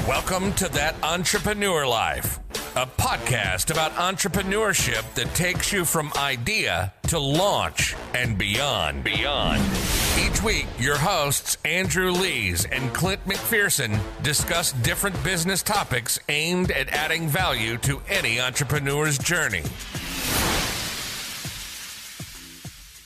Welcome to That Entrepreneur Life, a podcast about entrepreneurship that takes you from idea to launch and beyond. Each week, your hosts, Andrew Lees and Clint McPherson, discuss different business topics aimed at adding value to any entrepreneur's journey.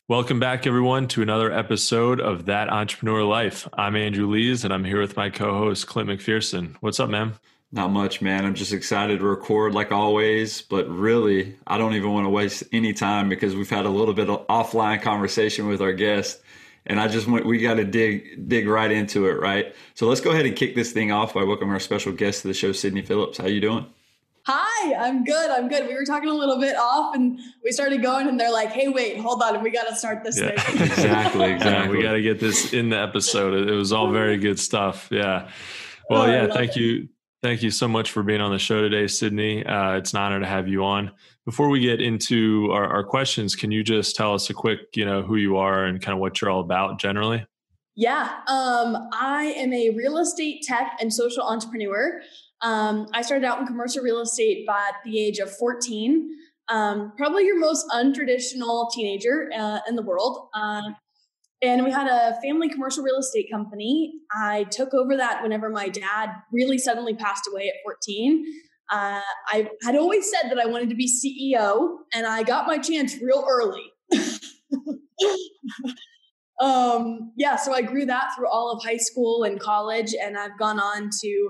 Welcome back, everyone, to another episode of That Entrepreneur Life. I'm Andrew Lees, and I'm here with my co-host, Clint McPherson. What's up, man? Not much, man. I'm just excited to record like always, but really, I don't even want to waste any time because we've had a little bit of offline conversation with our guest, and we got to dig right into it, right? So let's go ahead and kick this thing off by welcoming our special guest to the show, Sydney Phillips. How you doing? Hi, I'm good. We were talking a little bit off and we started going and they're like, hey, wait, hold on. We got to start this thing. Exactly. Yeah, we got to get this in the episode. It was all very good stuff. Yeah. Well, thank you. Thank you so much for being on the show today, Sydney. It's an honor to have you on. Before we get into our questions, can you just tell us a quick, who you are and kind of what you're all about generally? Yeah. I am a real estate tech and social entrepreneur. I started out in commercial real estate by the age of 14, probably your most untraditional teenager in the world. And we had a family commercial real estate company. I took over that whenever my dad really suddenly passed away at 14. I had always said that I wanted to be CEO, and I got my chance real early. So I grew that through all of high school and college, and I've gone on to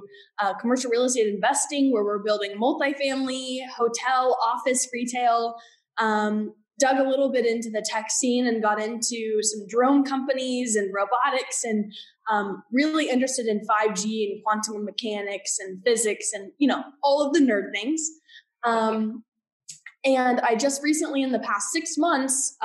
commercial real estate investing, where we're building multifamily, hotel, office, retail, dug a little bit into the tech scene and got into some drone companies and robotics, and really interested in 5G and quantum mechanics and physics and, all of the nerd things. And I just recently, in the past 6 months,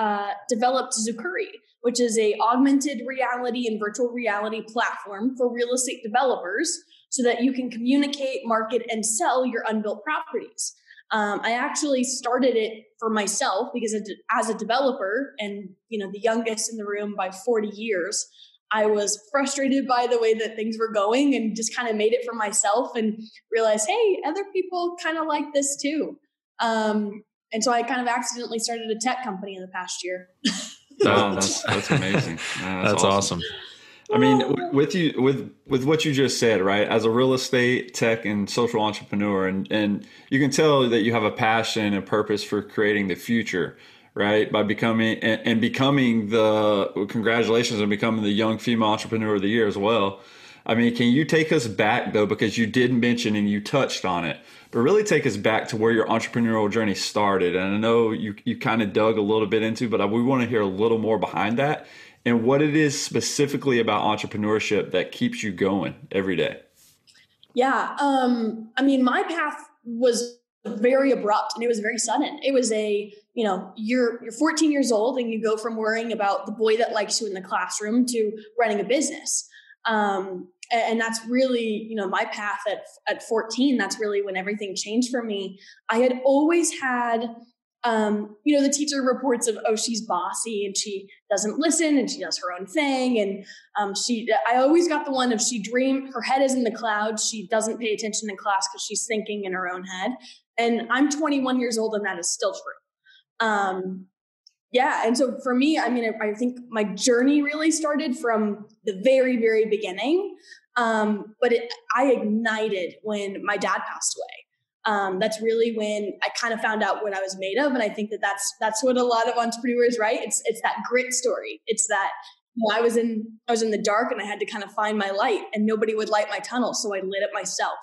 developed Zukurri, which is a augmented reality and virtual reality platform for real estate developers so that you can communicate, market, and sell your unbuilt properties. I actually started it for myself because as a developer and, the youngest in the room by 40 years, I was frustrated by the way that things were going and just kind of made it for myself and realized, hey, other people kind of like this too. And so I kind of accidentally started a tech company in the past year. Wow, that's amazing. That's awesome. I mean, with what you just said, right? As a real estate, tech, and social entrepreneur, and you can tell that you have a passion and purpose for creating the future, right? By becoming congratulations on becoming the Young Female Entrepreneur of the Year as well. I mean, can you take us back though, because you did mention and you touched on it, but really take us back to where your entrepreneurial journey started. And I know you kind of dug a little bit into, but we want to hear a little more behind that and what it is specifically about entrepreneurship that keeps you going every day. Yeah. I mean, my path was very abrupt and it was very sudden. It was you're 14 years old and you go from worrying about the boy that likes you in the classroom to running a business. And that's really, my path at 14, that's really when everything changed for me. I had always had, the teacher reports of, oh, she's bossy and she doesn't listen and she does her own thing. And I always got the one of her head is in the clouds. She doesn't pay attention in class because she's thinking in her own head. And I'm 21 years old and that is still true. And so for me, I mean, I think my journey really started from the very, very beginning. But I ignited when my dad passed away. That's really when I kind of found out what I was made of. And I think that's what a lot of entrepreneurs, right? It's that grit story. It's that I was in the dark and I had to kind of find my light and nobody would light my tunnel. So I lit it myself.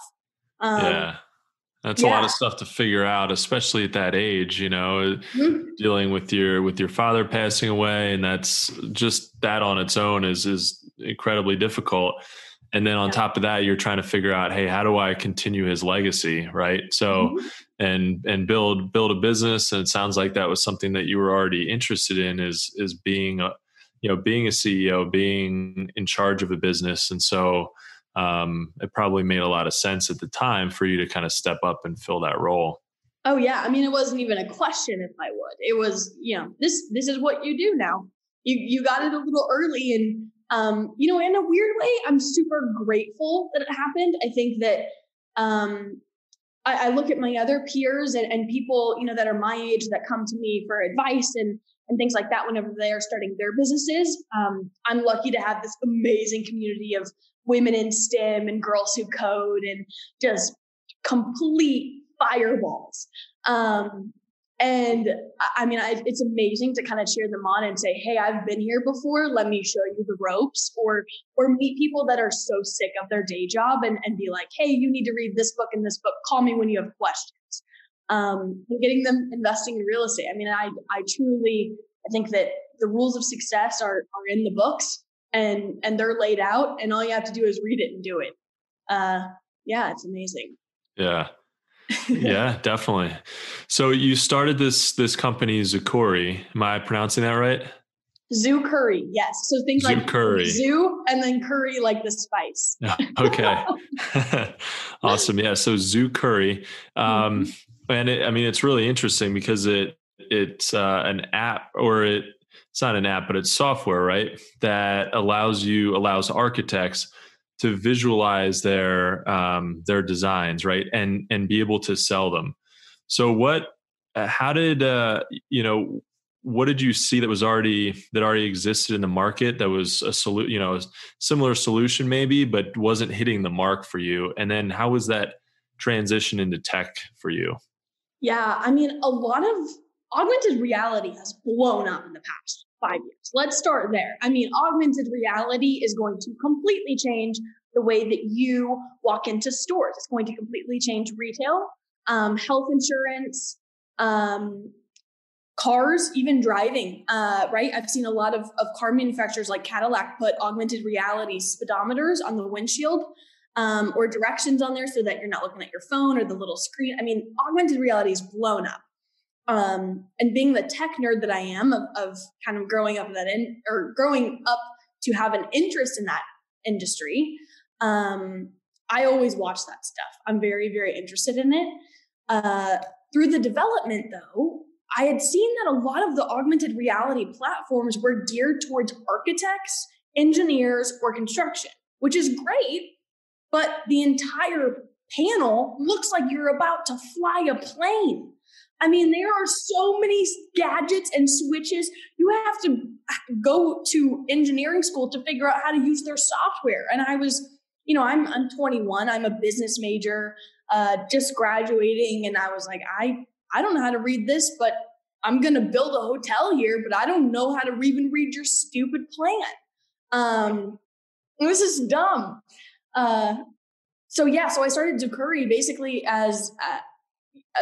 That's a lot of stuff to figure out, especially at that age, dealing with your father passing away. And that's just that on its own is incredibly difficult. And then on top of that, you're trying to figure out, hey, how do I continue his legacy? Right. So, and build a business. And it sounds like that was something that you were already interested in is being a CEO, being in charge of a business. And so, it probably made a lot of sense at the time for you to kind of step up and fill that role. Oh yeah. I mean, it wasn't even a question if I would. It was, this is what you do now. You got it a little early. In a weird way, I'm super grateful that it happened. I think that I look at my other peers and people, that are my age that come to me for advice and things like that whenever they are starting their businesses. I'm lucky to have this amazing community of women in STEM and girls who code and just complete fireballs. It's amazing to kind of cheer them on and say, hey, I've been here before. Let me show you the ropes, or meet people that are so sick of their day job and be like, hey, you need to read this book and this book. Call me when you have questions. And getting them investing in real estate. I think that the rules of success are in the books and they're laid out, and all you have to do is read it and do it. It's amazing. Yeah. Yeah, definitely. So you started this company, Zukurri. Am I pronouncing that right? Zukurri, yes. So things Zukurri. Like zoo and then curry like the spice. Okay. Awesome. Yeah. So Zukurri. And it's really interesting because it's an app, or it's not an app, but it's software, right? That allows architects to visualize their designs, right? And be able to sell them. So what did you see that already existed in the market that was a similar solution maybe, but wasn't hitting the mark for you? And then how was that transition into tech for you? Yeah. A lot of augmented reality has blown up in the past 5 years. Let's start there. Augmented reality is going to completely change the way that you walk into stores. It's going to completely change retail, health insurance, cars, even driving, right? I've seen a lot of car manufacturers like Cadillac put augmented reality speedometers on the windshield, or directions on there so that you're not looking at your phone or the little screen. Augmented reality is blown up. And being the tech nerd that I am of kind of growing up to have an interest in that industry, I always watch that stuff. I'm very, very interested in it. Through the development though, I had seen that a lot of the augmented reality platforms were geared towards architects, engineers, or construction, which is great, but the entire panel looks like you're about to fly a plane. There are so many gadgets and switches. You have to go to engineering school to figure out how to use their software. And I was, I'm 21. I'm a business major, just graduating. And I was like, I don't know how to read this, but I'm going to build a hotel here, but I don't know how to even read your stupid plan. This is dumb. So I started Zukurri basically as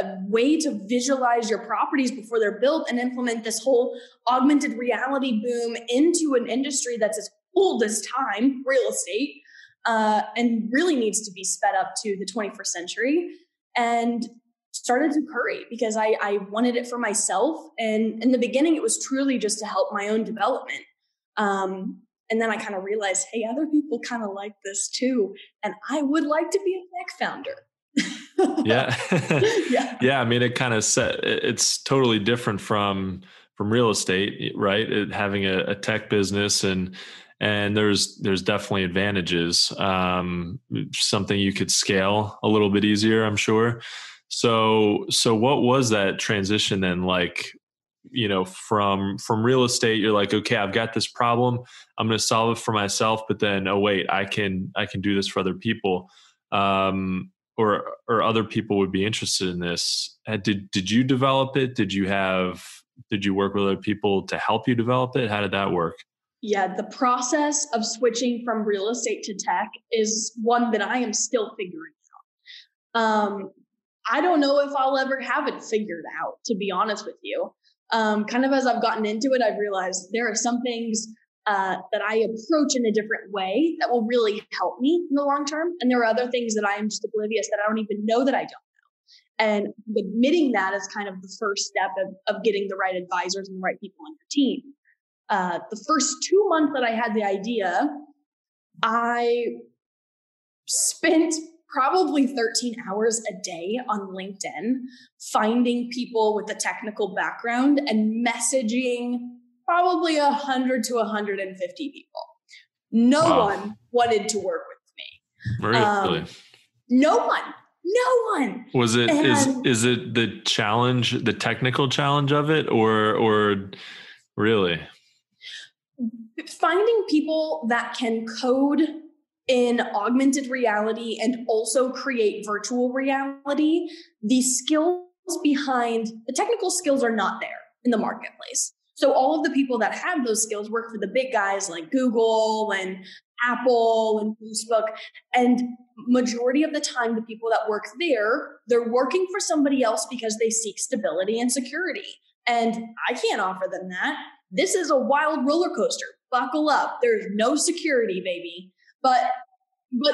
a way to visualize your properties before they're built and implement this whole augmented reality boom into an industry that's as old as time, real estate, and really needs to be sped up to the 21st century. And started Zukurri because I wanted it for myself. And in the beginning, it was truly just to help my own development. And then I kind of realized, hey, other people kind of like this too. And I would like to be a tech founder. Yeah. Yeah. It kind of it's totally different from real estate, right? Having a tech business and there's definitely advantages. Something you could scale a little bit easier, I'm sure. So what was that transition then like, from real estate? You're like, okay, I've got this problem. I'm going to solve it for myself, but then, oh wait, I can do this for other people. Or other people would be interested in this. Did you develop it? Did you work with other people to help you develop it? How did that work? Yeah, the process of switching from real estate to tech is one that I am still figuring out. I don't know if I'll ever have it figured out, to be honest with you. Kind of as I've gotten into it, I've realized there are some things that I approach in a different way that will really help me in the long term. And there are other things that I am just oblivious that I don't even know that I don't know. And admitting that is kind of the first step of getting the right advisors and the right people on your team. The first 2 months that I had the idea, I spent probably 13 hours a day on LinkedIn, finding people with a technical background and messaging probably 100 to 150 people. No one wanted to work with me. Really? No one. Was it, is it the challenge, the technical challenge of it, or really? Finding people that can code in augmented reality and also create virtual reality, the skills behind the technical skills are not there in the marketplace. So all of the people that have those skills work for the big guys like Google and Apple and Facebook. And majority of the time, the people that work there, they're working for somebody else because they seek stability and security. And I can't offer them that. This is a wild roller coaster. Buckle up. There's no security, baby. But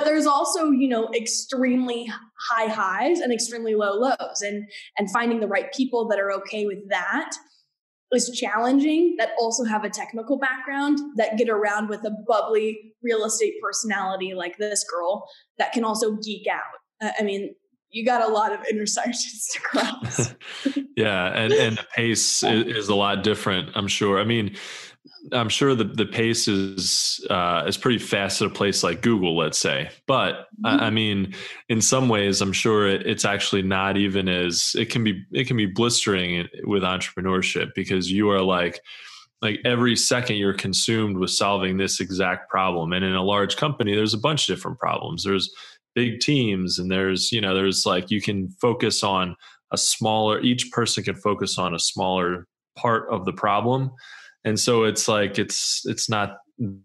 there's also, extremely high highs and extremely low lows. And finding the right people that are okay with that is challenging, that also have a technical background, that get around with a bubbly real estate personality like this girl that can also geek out. You got a lot of intersections to cross. Yeah. And the pace is a lot different, I'm sure. I'm sure the pace is pretty fast at a place like Google, let's say. But in some ways, I'm sure it's actually not even as it can be blistering with entrepreneurship, because you are like every second you're consumed with solving this exact problem. And in a large company, there's a bunch of different problems. There's big teams, and there's you can focus on each person can focus on a smaller part of the problem. And so it's not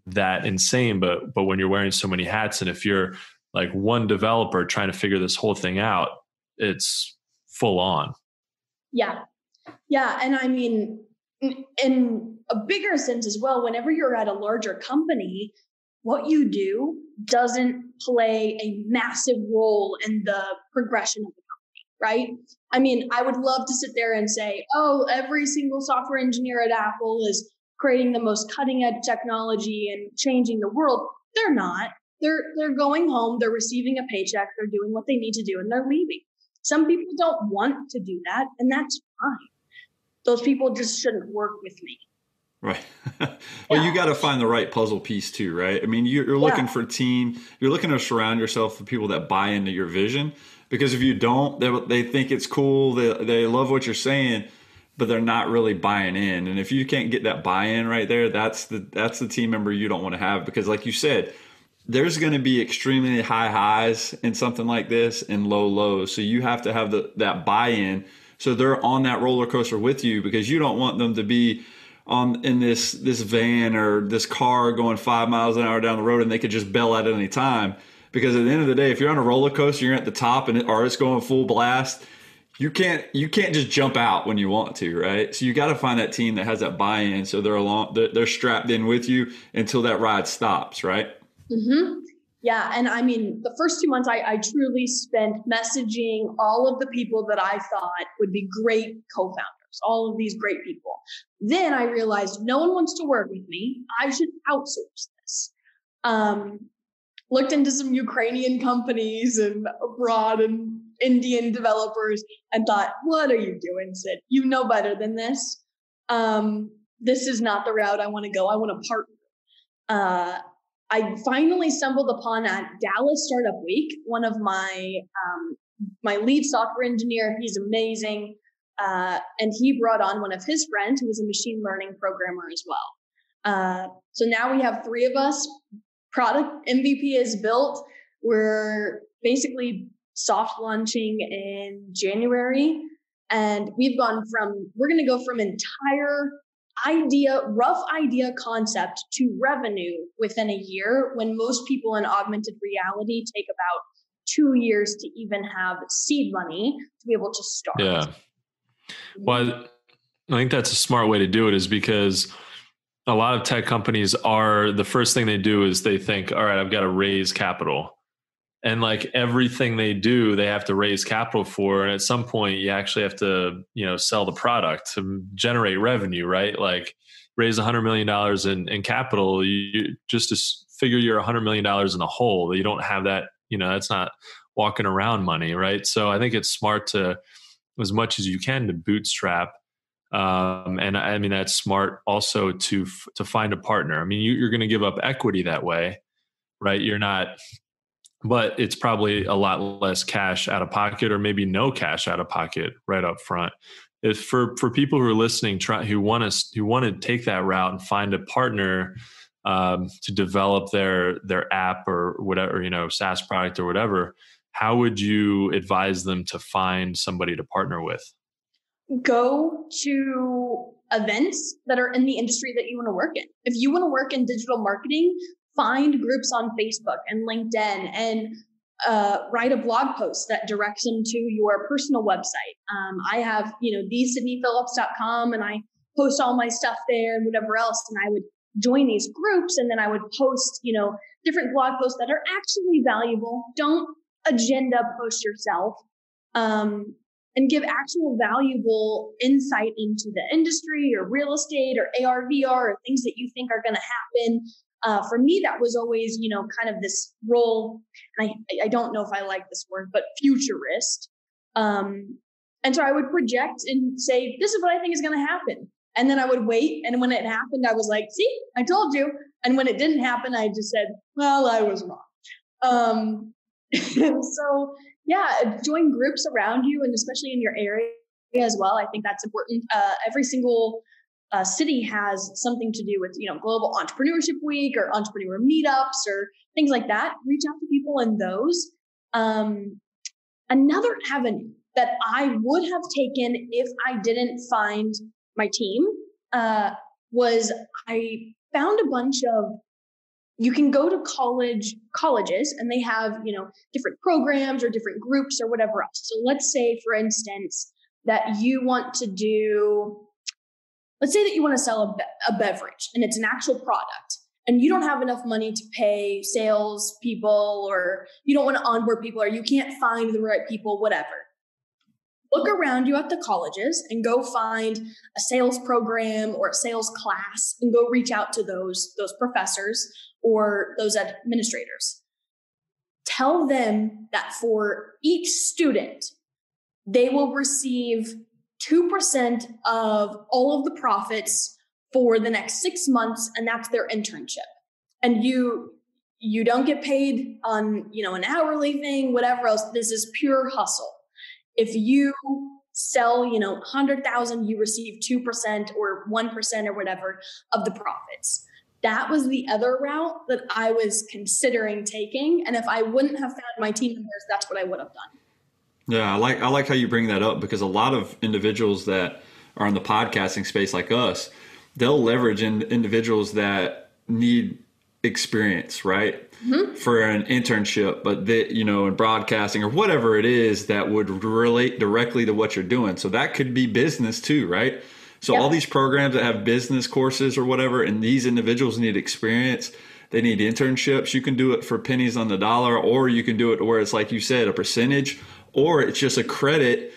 that insane, but when you're wearing so many hats, and if you're like one developer trying to figure this whole thing out, it's full on. Yeah. Yeah. And in a bigger sense as well, whenever you're at a larger company, what you do doesn't play a massive role in the progression of the company, right? I would love to sit there and say, oh, every single software engineer at Apple is creating the most cutting edge technology and changing the world. They're not. They're going home, they're receiving a paycheck, they're doing what they need to do, and they're leaving. Some people don't want to do that, and that's fine. Those people just shouldn't work with me. Right. Well, you got to find the right puzzle piece too, right? You're looking for a team. You're looking to surround yourself with people that buy into your vision. Because if you don't, they think it's cool. They love what you're saying, but they're not really buying in. And if you can't get that buy-in right there, that's the team member you don't want to have. Because like you said, there's going to be extremely high highs in something like this and low lows. So you have to have that buy-in. So they're on that roller coaster with you, because you don't want them to be in this van or this car going 5 miles an hour down the road and they could just bail out at any time. Because at the end of the day, if you're on a roller coaster, you're at the top or it's going full blast, you can't just jump out when you want to, right? So you got to find that team that has that buy-in, so they're strapped in with you until that ride stops, right? Mm-hmm. Yeah, and the first 2 months, I truly spent messaging all of the people that I thought would be great co-founders, all of these great people. Then I realized no one wants to work with me. I should outsource this. Looked into some Ukrainian companies and abroad and Indian developers and thought, what are you doing, Sid? You know better than this. This is not the route I want to go. I want to partner. I finally stumbled upon at Dallas Startup Week, one of my lead software engineer. He's amazing. And he brought on one of his friends who was a machine learning programmer as well. So now we have 3 of us. Product MVP is built. We're basically soft launching in January. And we're going to go from entire rough idea concept to revenue within a year, when most people in augmented reality take about 2 years to even have seed money to be able to start. Yeah. Well, I think that's a smart way to do it, is because a lot of tech companies the first thing they do is they think, all right, I've got to raise capital. And like everything they do, they have to raise capital for. And at some point you actually have to, sell the product to generate revenue, right? Like raise $100 million in capital, you just to figure you're $100 million in the hole. You don't have that, that's not walking around money, right? So I think it's smart to, as much as you can, to bootstrap. And I mean, that's smart also to find a partner. I mean, you're going to give up equity that way, right? You're not, but it's probably a lot less cash out of pocket, or maybe no cash out of pocket right up front. If for people who are listening, who want to take that route and find a partner to develop their app or whatever, SaaS product or whatever, how would you advise them to find somebody to partner with? Go to events that are in the industry that you want to work in. If you want to work in digital marketing, find groups on Facebook and LinkedIn and write a blog post that directs them to your personal website. I have, thesydneyphillips.com, and I post all my stuff there and whatever else. And I would join these groups, and then I would post, different blog posts that are actually valuable. Don't agenda post yourself, and give actual valuable insight into the industry or real estate or AR, VR, or things that you think are going to happen. For me, that was always, kind of this role. And I don't know if I like this word, but futurist. And so I would project and say, this is what I think is going to happen. And then I would wait. And when it happened, I was like, see, I told you. And when it didn't happen, I just said, well, I was wrong. So yeah, join groups around you, and especially in your area as well. I think that's important. Every single city has something to do with, Global Entrepreneurship Week or entrepreneur meetups or things like that. Reach out to people in those. Another avenue that I would have taken if I didn't find my team was I found a bunch of, you can go to colleges and they have, different programs or different groups or whatever else. So let's say, for instance, that you want to do, let's say that you want to sell a beverage and it's an actual product and you don't have enough money to pay sales people, or you don't want to onboard people, or you can't find the right people, whatever. Look around you at the colleges and go find a sales program or a sales class and go reach out to those professors or those administrators. Tell them that for each student, they will receive 2% of all of the profits for the next 6 months, and that's their internship. And you don't get paid on, an hourly thing, whatever else. This is pure hustle. If you sell, 100,000, you receive 2% or 1% or whatever of the profits. That was the other route that I was considering taking. And if I wouldn't have found my team members, that's what I would have done. Yeah, I like how you bring that up, because a lot of individuals that are in the podcasting space like us, they'll leverage individuals that need experience, right? Mm-hmm. For an internship, but in broadcasting or whatever it is that would relate directly to what you're doing. So that could be business too, right? So all these programs that have business courses or whatever, and these individuals need experience, they need internships. You can do it for pennies on the dollar, or you can do it where it's like you said, a percentage, or it's just a credit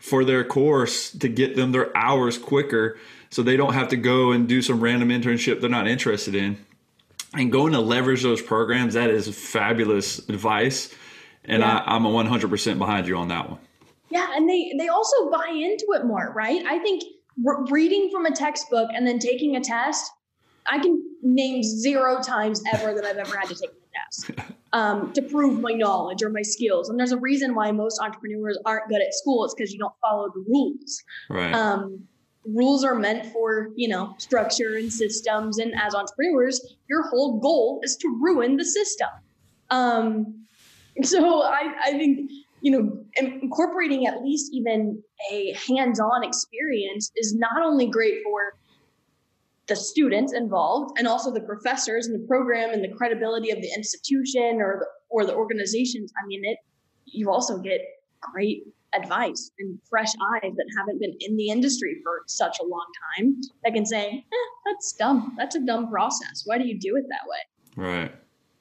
for their course to get them their hours quicker, so they don't have to go and do some random internship they're not interested in. And going to leverage those programs, that is fabulous advice. And I'm 100% behind you on that one. Yeah, and they also buy into it more, right? I think reading from a textbook and then taking a test, I can name 0 times ever that I've ever had to take a test to prove my knowledge or my skills. And there's a reason why most entrepreneurs aren't good at school. It's because you don't follow the rules. Right. Rules are meant for, structure and systems. And as entrepreneurs, your whole goal is to ruin the system. So I think, incorporating at least even a hands-on experience is not only great for the students involved and also the professors and the program and the credibility of the institution or the organizations. I mean, you also get great advice and fresh eyes that haven't been in the industry for such a long time that can say, that's dumb. That's a dumb process. Why do you do it that way? Right.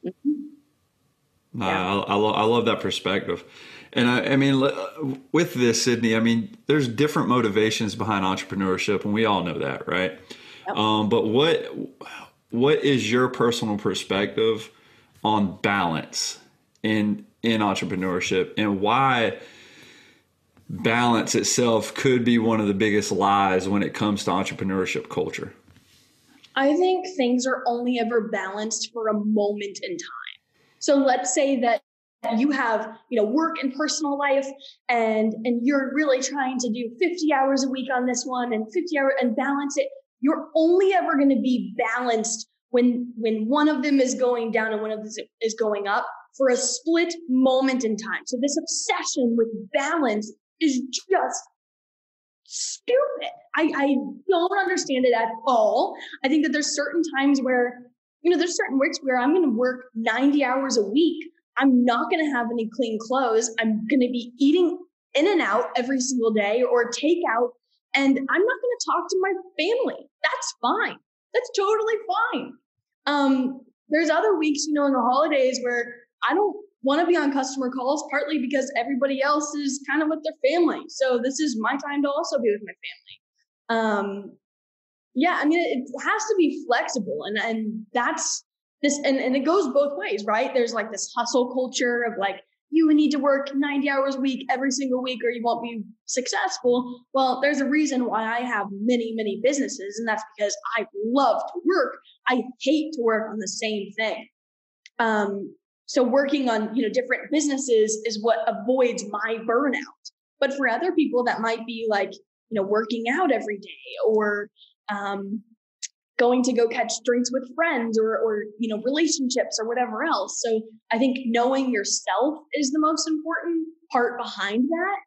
Mm-hmm. I love that perspective. And I mean, with this, Sydney, there's different motivations behind entrepreneurship, and we all know that, right? Yep. But what is your personal perspective on balance in entrepreneurship, and why balance itself could be one of the biggest lies when it comes to entrepreneurship culture? I think things are only ever balanced for a moment in time. So let's say that you have, work and personal life, and you're really trying to do 50 hours a week on this one and 50 hours and balance it. You're only ever going to be balanced when one of them is going down and one of them is going up for a split moment in time. So this obsession with balance is just stupid. I don't understand it at all. I think that there's certain times where, there's certain weeks where I'm going to work 90 hours a week. I'm not going to have any clean clothes. I'm going to be eating in and out every single day or take out, and I'm not going to talk to my family. That's fine. That's totally fine. There's other weeks, in the holidays where I don't want to be on customer calls, partly because everybody else is kind of with their family. So this is my time to also be with my family. It has to be flexible, and that's this, and it goes both ways, right? There's like this hustle culture of like, you need to work 90 hours a week every single week or you won't be successful. Well, there's a reason why I have many, many businesses, and that's because I love to work. I hate to work on the same thing. So working on, different businesses is what avoids my burnout. But for other people, that might be like, working out every day or going to go catch drinks with friends or relationships or whatever else. So I think knowing yourself is the most important part behind that,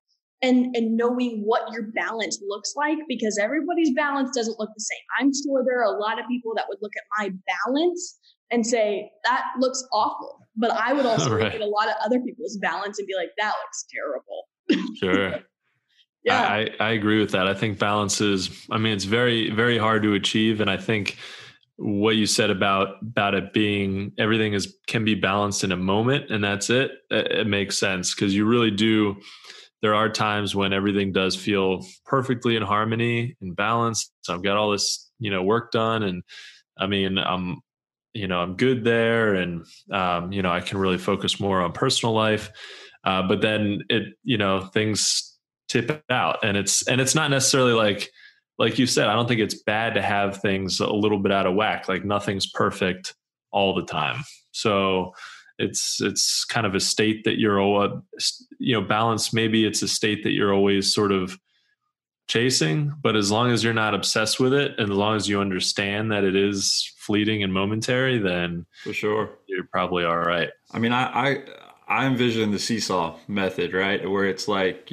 and knowing what your balance looks like, because everybody's balance doesn't look the same. I'm sure there are a lot of people that would look at my balance and say, that looks awful. But I would also look at a lot of other people's balance and be like, that looks terrible. Sure. Yeah, I agree with that. I think balance is, it's very, very hard to achieve. And I think what you said about it being, everything can be balanced in a moment and that's it. It makes sense, because you really do. There are times when everything does feel perfectly in harmony and balanced. So I've got all this, work done, and I'm good there, and I can really focus more on personal life. But then things tip out, and it's not necessarily like you said. I don't think it's bad to have things a little bit out of whack. Like nothing's perfect all the time. So it's kind of a state that you're balance. Maybe it's a state that you're always sort of chasing, but as long as you're not obsessed with it, and as long as you understand that it is fleeting and momentary, then for sure you're probably all right. I envision the Seesaw Method, right? Where it's like,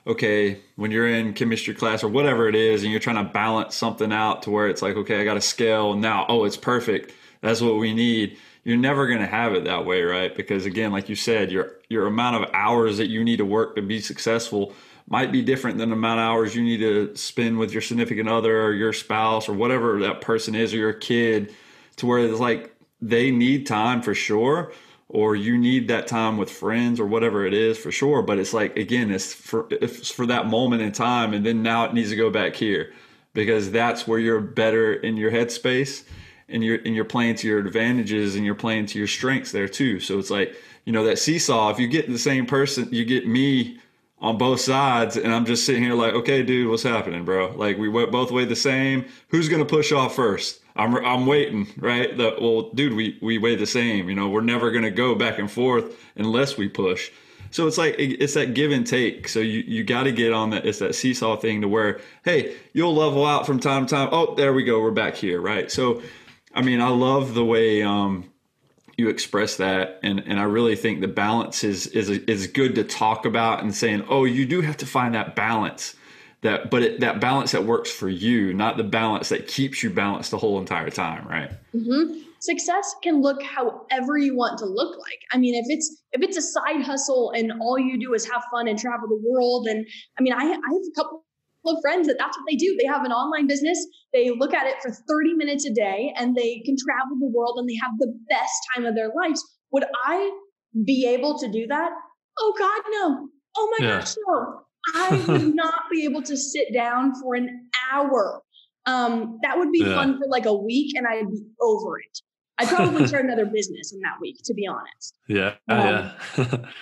okay, when you're in chemistry class or whatever it is, and you're trying to balance something out to where it's like, okay, I got a scale and now, it's perfect. That's what we need. You're never going to have it that way, right? Because again, like you said, your amount of hours that you need to work to be successful might be different than the amount of hours you need to spend with your significant other or your spouse or whatever that person is, or your kid, to where it's like they need time for sure, or you need that time with friends or whatever it is for sure. But it's like, again, it's for that moment in time, and then now it needs to go back here, because that's where you're better in your headspace, and you're playing to your advantages, and you're playing to your strengths there too. So it's like, that seesaw, if you get the same person, you get me on both sides, and I'm just sitting here like, okay, dude, what's happening, bro? Like, we both weigh the same. Who's going to push off first? I'm waiting, right? Dude, we weigh the same. We're never going to go back and forth unless we push. So it's like, it's that give and take. So you got to get on that. It's that seesaw thing to where, hey, you'll level out from time to time. Oh, there we go. We're back here, right? So, I love the way you express that, and I really think the balance is good to talk about, and saying, you do have to find that balance. That balance that works for you, not the balance that keeps you balanced the whole entire time, right? Mm-hmm. Success can look however you want to look like. If it's a side hustle and all you do is have fun and travel the world, and I have a couple of friends that's what they do. They have an online business. They look at it for 30 minutes a day, and they can travel the world, and they have the best time of their lives. Would I be able to do that? Oh God, no. Oh my gosh, no. I would not be able to sit down for an hour. That would be fun for like a week, and I'd be over it. I'd probably start another business in that week, to be honest. Yeah.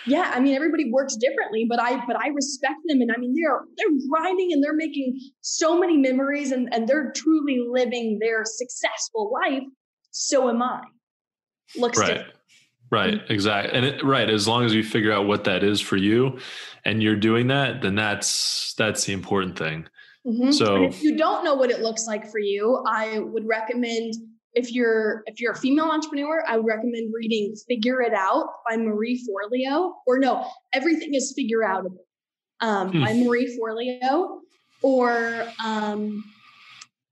Yeah. I mean, everybody works differently, but I respect them. And I mean, they're grinding and they're making so many memories and they're truly living their successful life. So am I. Looks different. Right. Exactly. And as long as you figure out what that is for you and you're doing that, then that's the important thing. Mm-hmm. So and if you don't know what it looks like for you, I would recommend, if you're a female entrepreneur, I would recommend reading Figure It Out by Marie Forleo, or no, Everything is Figure Outable by Marie Forleo, or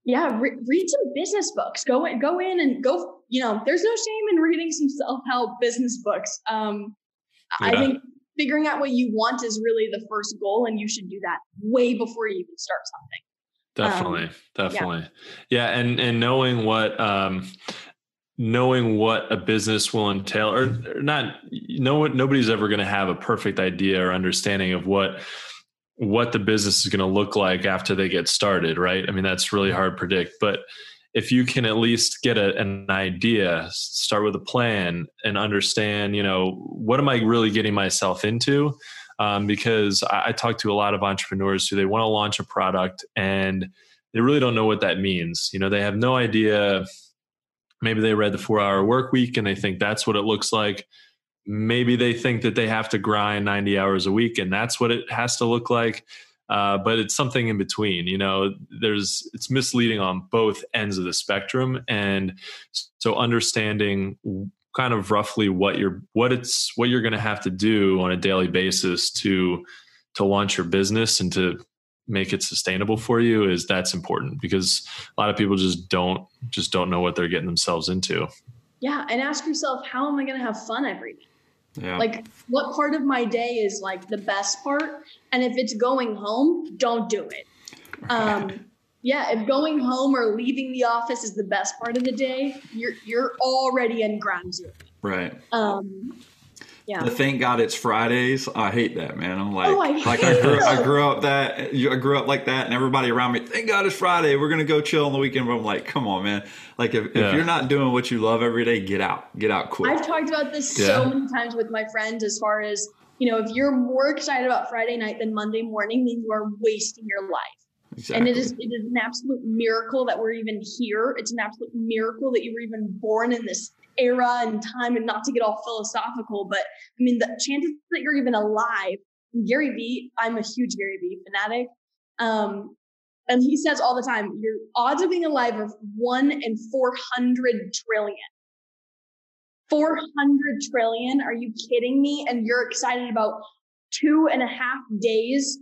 read some business books. Go in and go, there's no shame in reading some self-help business books. I think figuring out what you want is really the first goal, and you should do that way before you even start something. Definitely. Yeah. And knowing what a business will entail, or not, nobody's ever going to have a perfect idea or understanding of what the business is going to look like after they get started. Right. I mean, that's really hard to predict, but if you can at least get an idea, start with a plan and understand, what am I really getting myself into? Because I talk to a lot of entrepreneurs who they want to launch a product and they really don't know what that means. They have no idea. Maybe they read the 4-Hour Work Week and they think that's what it looks like. Maybe they think that they have to grind 90 hours a week and that's what it has to look like. But it's something in between, it's misleading on both ends of the spectrum. And so understanding kind of roughly what you're going to have to do on a daily basis to launch your business and to make it sustainable for you that's important, because a lot of people just don't know what they're getting themselves into. Yeah. And ask yourself, how am I going to have fun every day? Yeah. Like, what part of my day is like the best part? And if it's going home, don't do it. If going home or leaving the office is the best part of the day, you're already in ground zero. Right. The thank God it's Fridays. I hate that, man. I'm like, I grew up like that, and everybody around me, thank God it's Friday. We're gonna go chill on the weekend. But I'm like, come on, man. Like, if you're not doing what you love every day, get out quick. I've talked about this so many times with my friends, as far as, if you're more excited about Friday night than Monday morning, then you are wasting your life. Exactly. And it is an absolute miracle that we're even here. It's an absolute miracle that you were even born in this era and time, and not to get all philosophical, but I mean, the chances that you're even alive. Gary Vee, I'm a huge Gary Vee fanatic. And he says all the time, your odds of being alive are 1 in 400 trillion. 400 trillion? Are you kidding me? And you're excited about 2.5 days.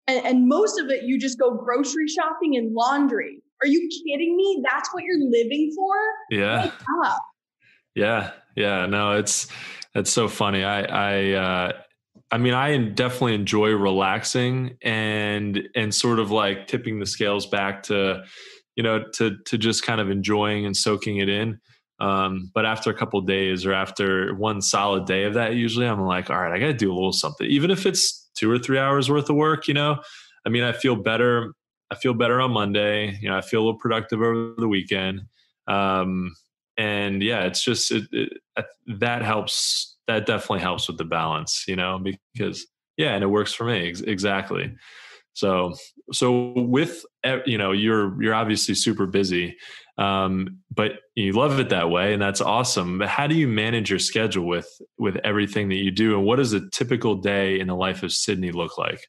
And most of it, you just go grocery shopping and laundry. Are you kidding me? That's what you're living for? Yeah. Wake up. Yeah. No, it's so funny. I mean, I definitely enjoy relaxing and sort of like tipping the scales back to, to just kind of enjoying and soaking it in. But after a couple of days or after one solid day of that, usually I'm like, all right, I got to do a little something, even if it's 2 or 3 hours worth of work. I mean, I feel better on Monday. I feel a little productive over the weekend. And yeah, it's just, that helps. That definitely helps with the balance, because and it works for me. Exactly. So with, you're obviously super busy, but you love it that way, and that's awesome. But how do you manage your schedule with everything that you do? And what does a typical day in the life of Sydney look like?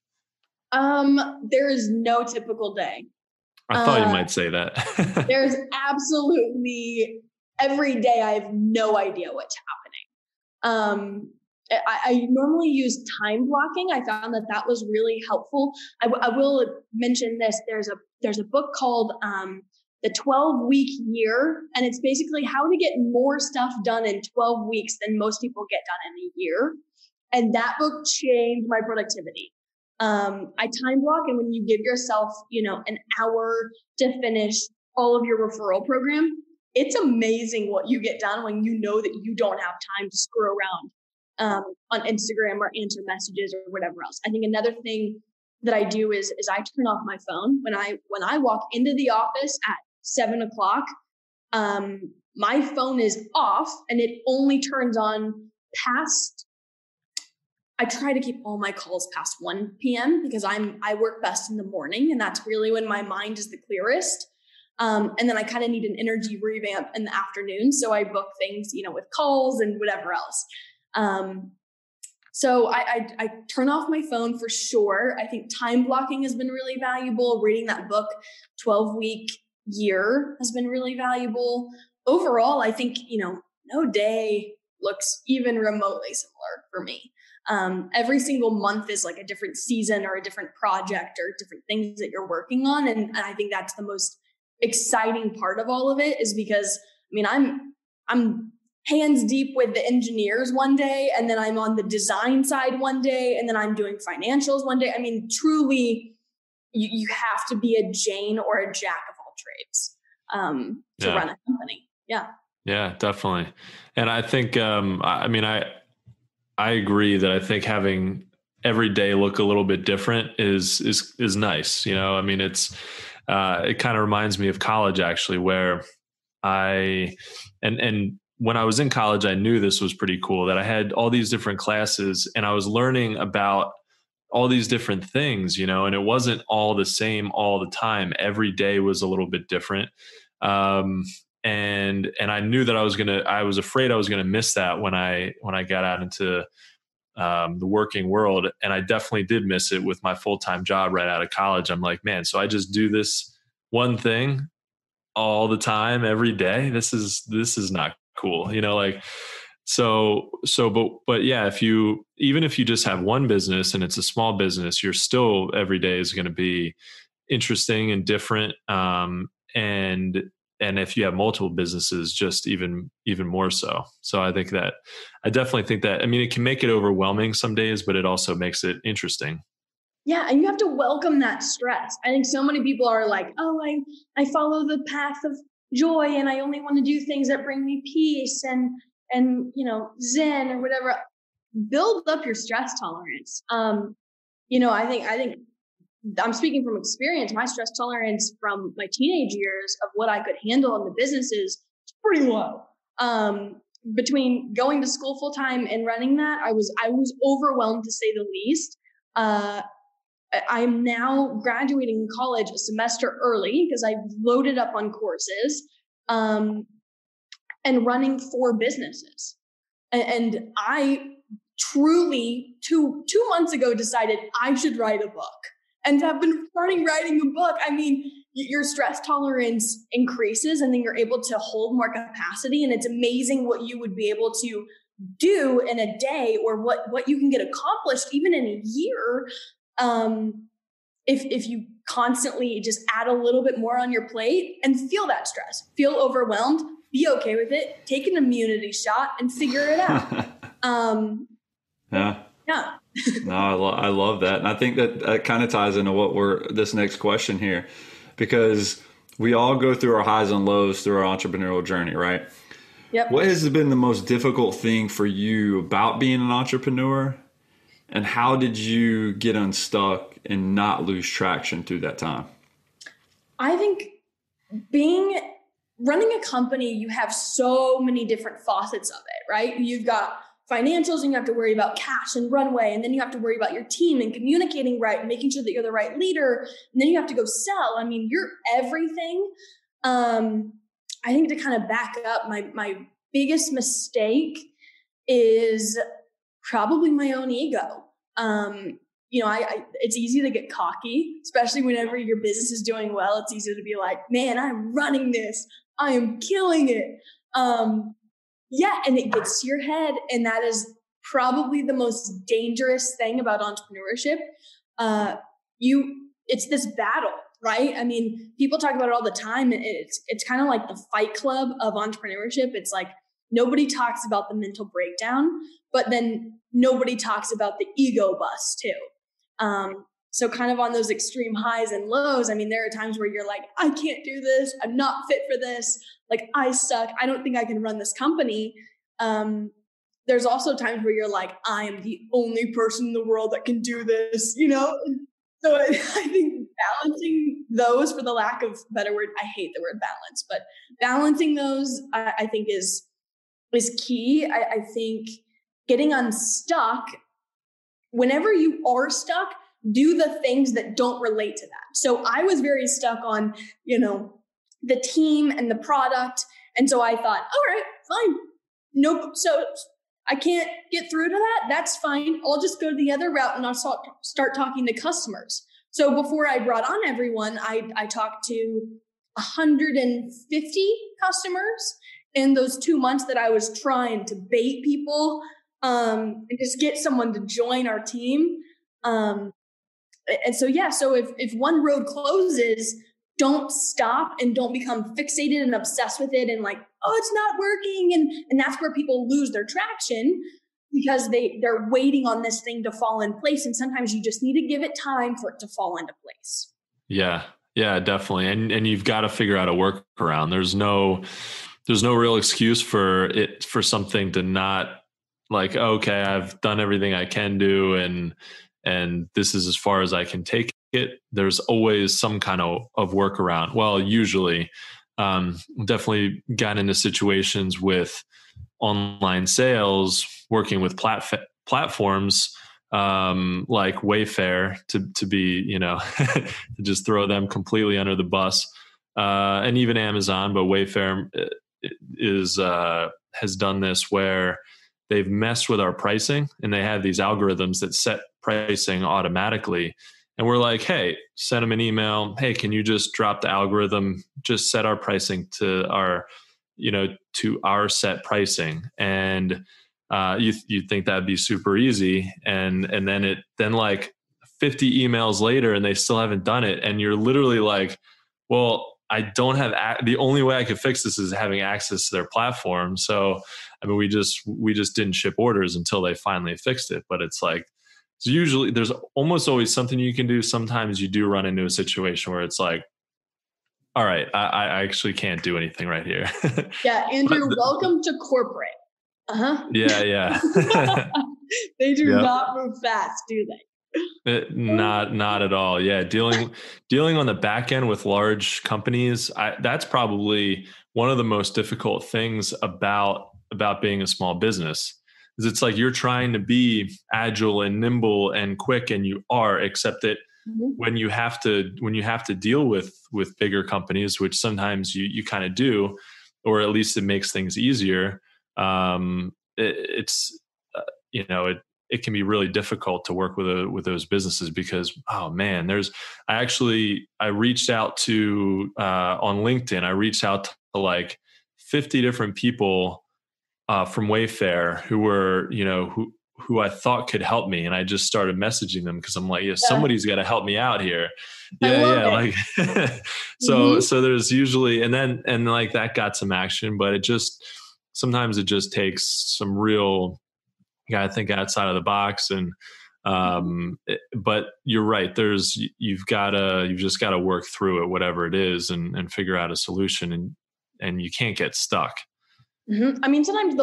There is no typical day. I thought you might say that. There's absolutely, every day I have no idea what's happening. I normally use time blocking. I found that was really helpful. I will mention this. There's a book called The 12-Week Year, and it's basically how to get more stuff done in 12 weeks than most people get done in a year. And that book changed my productivity. I time block, and when you give yourself, an hour to finish all of your referral program, it's amazing what you get done when you know that you don't have time to screw around on Instagram or answer messages or whatever else. I think another thing that I do is I turn off my phone when I walk into the office at 7:00. my phone is off and it only turns on I try to keep all my calls past 1 p.m. because I work best in the morning, and that's really when my mind is the clearest. And then I kind of need an energy revamp in the afternoon. So I book things, with calls and whatever else. So I turn off my phone for sure. I think time blocking has been really valuable. Reading that book, 12-week year, has been really valuable. Overall, I think, no day looks even remotely similar for me. Every single month is like a different season or a different project or different things that you're working on. And I think that's the most exciting part of all of it, is because, I'm hands deep with the engineers one day, and then I'm on the design side one day, and then I'm doing financials one day. Truly, you have to be a Jane or a jack of all trades to run a company. Yeah. Yeah, definitely. And I think, I agree that I think having every day look a little bit different is nice. It's, it kind of reminds me of college actually, where and when I was in college, I knew this was pretty cool, that I had all these different classes and I was learning about all these different things, and it wasn't all the same all the time. Every day was a little bit different. And I knew that I was afraid I was going to miss that when I got out into the working world. And I definitely did miss it with my full-time job right out of college. I'm like, man, so I just do this one thing all the time, every day. This is not cool, but yeah, even if you just have one business and it's a small business, you're still, every day is going to be interesting and different. And if you have multiple businesses, just even more so. So I definitely think that, it can make it overwhelming some days, but it also makes it interesting. Yeah. And you have to welcome that stress. I think so many people are like, oh, I follow the path of joy and I only want to do things that bring me peace and Zen or whatever. Build up your stress tolerance. I think I'm speaking from experience. My stress tolerance from my teenage years of what I could handle in the businesses is pretty low. Between going to school full time and running that, I was overwhelmed, to say the least. I'm now graduating college a semester early because I loaded up on courses, and running 4 businesses. And I truly 2 months ago decided I should write a book. And have been writing a book. Your stress tolerance increases, and then you're able to hold more capacity. And it's amazing what you would be able to do in a day, or what you can get accomplished even in a year. If you constantly just add a little bit more on your plate and feel that stress, feel overwhelmed, be okay with it, take an immunity shot and figure it out. Yeah. No, I love that. And I think that kind of ties into this next question here, because we all go through our highs and lows through our entrepreneurial journey, right? Yep. What has been the most difficult thing for you about being an entrepreneur, and how did you get unstuck and not lose traction through that time? I think running a company, you have so many different facets of it, right? You've got financials, and you have to worry about cash and runway. And then you have to worry about your team and communicating right and making sure that you're the right leader. And then you have to go sell. You're everything. I think to kind of back up, my biggest mistake is probably my own ego. It's easy to get cocky, especially whenever your business is doing well. It's easy to be like, man, I'm running this. I am killing it. And it gets to your head. And that is probably the most dangerous thing about entrepreneurship. It's this battle, right? People talk about it all the time. It's kind of like the fight club of entrepreneurship. It's like, nobody talks about the mental breakdown, but then nobody talks about the ego bust too. So kind of on those extreme highs and lows, there are times where you're like, I can't do this. I'm not fit for this. Like, I suck. I don't think I can run this company. There's also times where you're like, I am the only person in the world that can do this, So I think balancing those, for the lack of better word, I hate the word balance, but balancing those, I think is key. I think getting unstuck, whenever you are stuck, do the things that don't relate to that. So I was very stuck on, the team and the product. And so I thought, all right, fine. Nope. So I can't get through to that. That's fine. I'll just go the other route and I'll start talking to customers. So before I brought on everyone, I talked to 150 customers in those 2 months that I was trying to bait people and just get someone to join our team. And so, so if one road closes, don't stop and don't become fixated and obsessed with it and like, oh, it's not working. And that's where people lose their traction, because they're waiting on this thing to fall in place. And sometimes you just need to give it time for it to fall into place. Yeah, definitely. And you've got to figure out a workaround. There's no real excuse for something to not, like, okay, I've done everything I can do and this is as far as I can take it. There's always some kind of workaround. Well, usually, definitely got into situations with online sales, working with platforms like Wayfair to be, to just throw them completely under the bus, and even Amazon, but Wayfair has done this where they've messed with our pricing, and they have these algorithms that set pricing automatically. And we're like, hey, send them an email. Hey, can you just drop the algorithm? Just set our pricing to our set pricing. And you'd think that'd be super easy. And then like 50 emails later, and they still haven't done it. And you're literally like, well, I don't have the only way I could fix this is having access to their platform. So, I mean, we just didn't ship orders until they finally fixed it. But it's like, usually there's almost always something you can do. Sometimes you do run into a situation where it's like, all right, I actually can't do anything right here. Yeah, Andrew, welcome to corporate. Yeah. They do not move fast, do they? Not at all. Yeah, dealing on the back end with large companies, that's probably one of the most difficult things about being a small business. Is it's like you're trying to be agile and nimble and quick, and you are, except that when you have to deal with bigger companies, which sometimes you kind of do, or at least it makes things easier. It can be really difficult to work with those businesses because, oh man, I reached out to on LinkedIn. I reached out to like 50 different people from Wayfair who were, who I thought could help me. And I just started messaging them because I'm like, somebody's got to help me out here. Like, so there's usually, and like that got some action, but sometimes it just takes some real, you got to think outside of the box. And, but you're right. You've just got to work through it, whatever it is, and figure out a solution, and you can't get stuck. I mean, sometimes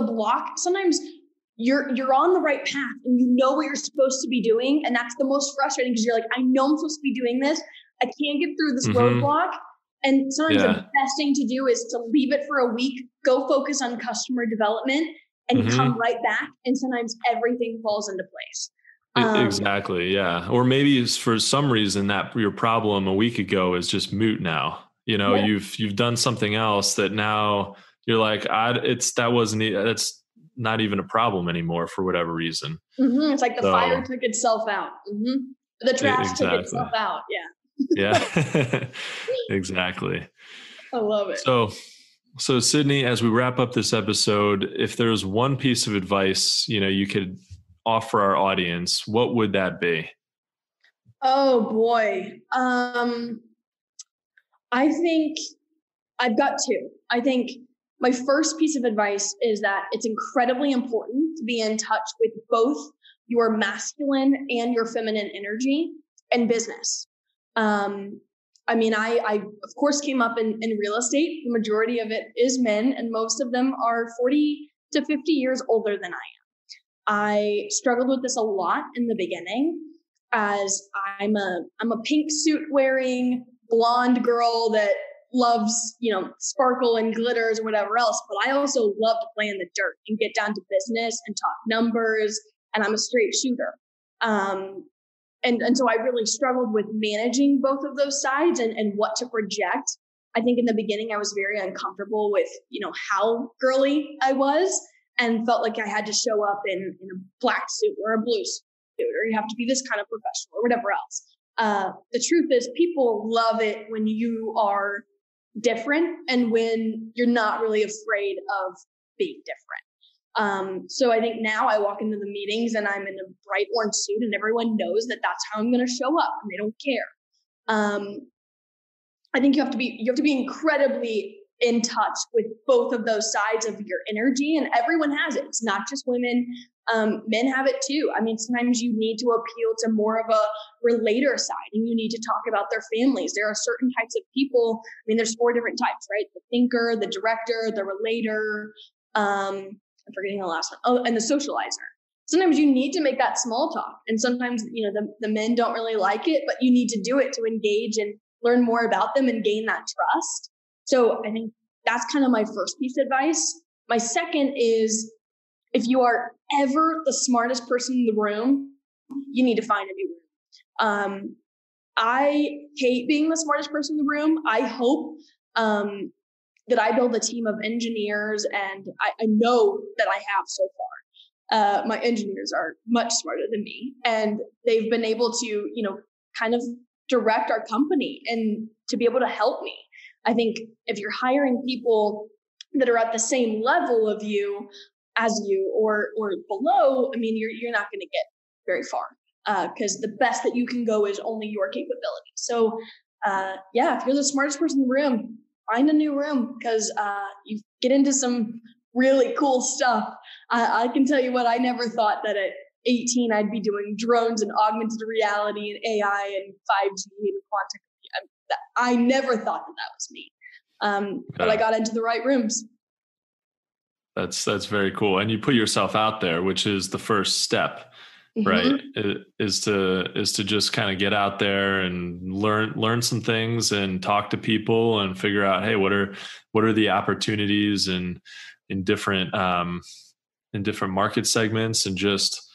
you're on the right path and you know what you're supposed to be doing. And that's the most frustrating because you're like, I know I'm supposed to be doing this. I can't get through this roadblock. And sometimes the best thing to do is to leave it for a week, go focus on customer development and come right back. And sometimes everything falls into place. Exactly. Yeah. Or maybe it's for some reason that your problem a week ago is just moot now. You've done something else that now you're like, that's not even a problem anymore for whatever reason. It's like the fire took itself out. The trash took itself out. Yeah. Yeah, exactly. I love it. So Sydney, as we wrap up this episode, if there's one piece of advice, you could offer our audience, what would that be? Oh boy. I think I've got two. I think my first piece of advice is that it's incredibly important to be in touch with both your masculine and your feminine energy in business. I mean, I of course came up in real estate. The majority of it is men, and most of them are 40 to 50 years older than I am. I struggled with this a lot in the beginning. as I'm a pink suit wearing blonde girl that loves, sparkle and glitters or whatever else. But I also love to play in the dirt and get down to business and talk numbers. And I'm a straight shooter. And so I really struggled with managing both of those sides and what to project. I think in the beginning, I was very uncomfortable with, how girly I was and felt like I had to show up in a black suit or a blue suit, or you have to be this kind of professional or whatever else. The truth is people love it when you are different and when you're not really afraid of being different. So I think now I walk into the meetings and I'm in a bright orange suit and everyone knows that that's how I'm going to show up and they don't care. I think you have to be incredibly in touch with both of those sides of your energy, and everyone has it. It's not just women. Men have it too. I mean, sometimes you need to appeal to more of a relator side and you need to talk about their families. There are certain types of people. I mean, there's 4 different types, right? The thinker, the director, the relator, I'm forgetting the last one. Oh, and the socializer. Sometimes you need to make that small talk. And sometimes, the men don't really like it, but you need to do it to engage and learn more about them and gain that trust. So I think that's kind of my first piece of advice. My second is, if you are ever the smartest person in the room, you need to find a new room. I hate being the smartest person in the room. I hope that I build a team of engineers, and I know that I have so far. My engineers are much smarter than me, and they've been able to, kind of direct our company and to be able to help me. I think if you're hiring people that are at the same level of you as you or below, I mean, you're not going to get very far because the best that you can go is only your capability. So if you're the smartest person in the room, find a new room because you get into some really cool stuff. I can tell you what, I never thought that at 18 I'd be doing drones and augmented reality and AI and 5G and quantum. I never thought that was me. But I got into the right rooms. That's very cool. And you put yourself out there, which is the first step, right? Is to just kind of get out there and learn some things and talk to people and figure out, hey, what are the opportunities in different market segments, and just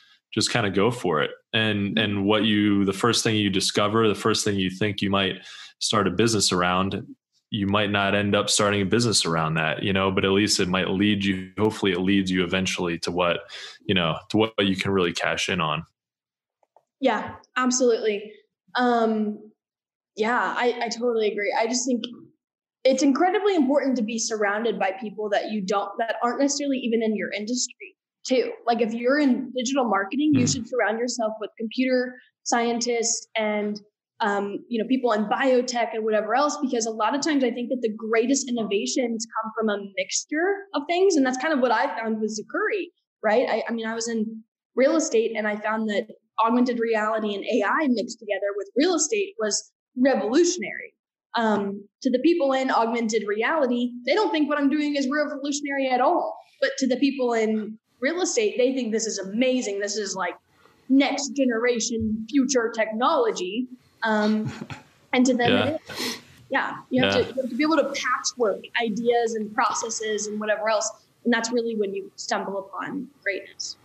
kind of go for it. And the first thing you discover, the first thing you think you might start a business around, you might not end up starting a business around that, but at least it might lead you. Hopefully it leads you eventually to what you can really cash in on. Yeah, absolutely. I totally agree. I just think it's incredibly important to be surrounded by people that aren't necessarily even in your industry too. Like if you're in digital marketing, you should surround yourself with computer scientists and people in biotech and whatever else, because a lot of times I think that the greatest innovations come from a mixture of things. And that's kind of what I found with Zukurri, right? I was in real estate and I found that augmented reality and AI mixed together with real estate was revolutionary. To the people in augmented reality, they don't think what I'm doing is revolutionary at all. But to the people in real estate, they think this is amazing. This is like next generation future technology. And to them, it is. You have to be able to patchwork ideas and processes and whatever else. And that's really when you stumble upon greatness.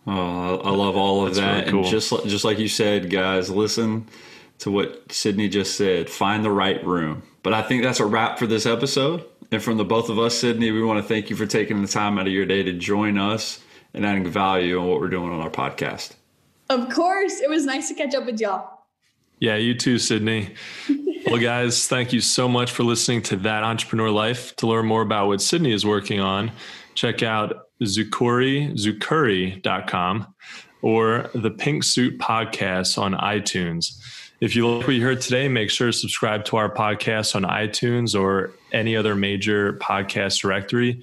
Oh, I love all of that. Really cool. And just like you said, guys, listen to what Sydney just said. Find the right room. But I think that's a wrap for this episode. And from the both of us, Sydney, we want to thank you for taking the time out of your day to join us and adding value on what we're doing on our podcast. Of course. It was nice to catch up with y'all. Yeah, you too, Sydney. Well, guys, thank you so much for listening to That Entrepreneur Life. To learn more about what Sydney is working on, check out Zukurri.com or the Pink Suit Podcast on iTunes. If you like what you heard today, make sure to subscribe to our podcast on iTunes or any other major podcast directory.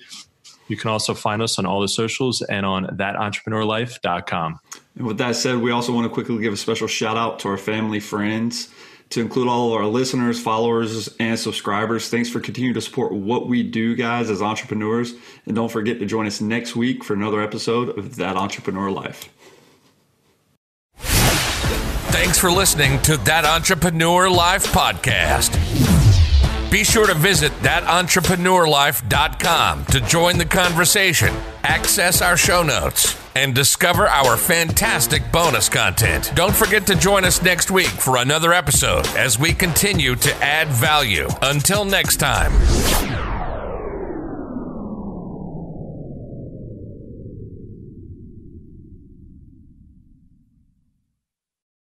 You can also find us on all the socials and on thatentrepreneurlife.com. And with that said, we also want to quickly give a special shout out to our family, friends, to include all of our listeners, followers, and subscribers. Thanks for continuing to support what we do, guys, as entrepreneurs. And don't forget to join us next week for another episode of That Entrepreneur Life. Thanks for listening to That Entrepreneur Life podcast. Be sure to visit thatentrepreneurlife.com to join the conversation, access our show notes, and discover our fantastic bonus content. Don't forget to join us next week for another episode as we continue to add value. Until next time.